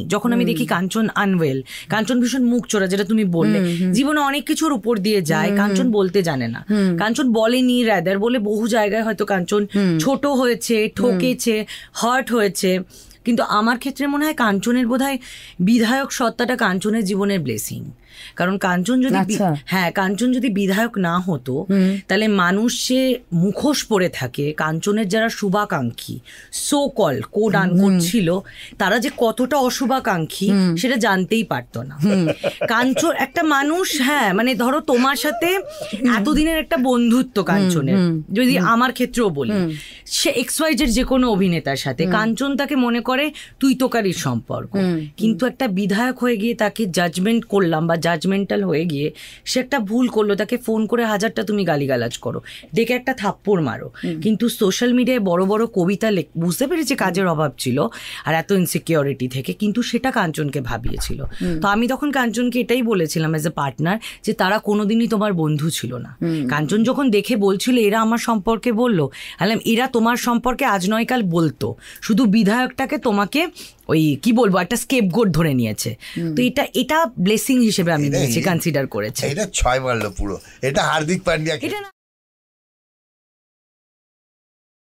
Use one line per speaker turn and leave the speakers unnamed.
যখন আমি দেখি কাঞ্চন আনওয়েল, কাঞ্চন ভীষণ মুখ চোরা, যেটা তুমি বললে, জীবনে অনেক কিছুর উপর দিয়ে যায়, কাঞ্চন বলতে জানে না, কাঞ্চন বলেনি, রাদার বলে বহু জায়গায় হয়তো কাঞ্চন ছোট হয়েছে, ঠকেছে, হার্ট হয়েছে। কিন্তু আমার ক্ষেত্রে মনে হয় কাঞ্চনের বোধহয় বিধায়ক সত্তাটা কাঞ্চনের জীবনের ব্লেসিং। কারণ কাঞ্চন যদি কাঞ্চন যদি বিধায়ক না হতো, তাহলে মানুষ যে মুখোশ পরে থাকে, কাঞ্চনের যারা শুভাকাঙ্ক্ষী সো কল কোড আনকোড ছিল, তারা যে কতটা অশুভাকাঙ্ক্ষী সেটা জানতেই পারতো না। কাঞ্চন একটা মানুষ, মানে ধরো তোমার সাথে এতদিনের একটা বন্ধুত্ব কাঞ্চনের, যদি আমার ক্ষেত্রেও বলি, সে XYZ যে কোনো অভিনেতার সাথে, কাঞ্চন তাকে মনে করে তুই তোকারির সম্পর্ক। কিন্তু একটা বিধায়ক হয়ে গিয়ে তাকে জাজমেন্ট করলাম বা জাজমেন্টাল হয়ে গিয়ে সে একটা ভুল করলো, তাকে ফোন করে হাজারটা তুমি গালিগালাজ করো, ডেকে একটা থাপ্পড় মারো, কিন্তু সোশ্যাল মিডিয়ায় বড় বড় কবিতা বুঝতে পেরেছে কাজের অভাব ছিল আর এত ইনসিকিউরিটি থেকে, কিন্তু সেটা কাঞ্চনকে ভাবিয়েছিল। তো আমি তখন কাঞ্চনকে এটাই বলেছিলাম অ্যাজ এ পার্টনার, যে তারা কোনোদিনই তোমার বন্ধু ছিল না। কাঞ্চন যখন দেখে বলছিল এরা আমার সম্পর্কে বললো, আলাম এরা তোমার সম্পর্কে আজ নয় কাল বলতো, শুধু বিধায়কটাকে তোমাকে ওই কি বলবো একটা স্কেপগোট ধরে নিয়েছে। তো এটা ব্লেসিং হিসেবে আমি নিয়েছি, কনসিডার করেছি।
এটা 6 মারলো পুরো, এটা হার্দিক পান্ডিয়া।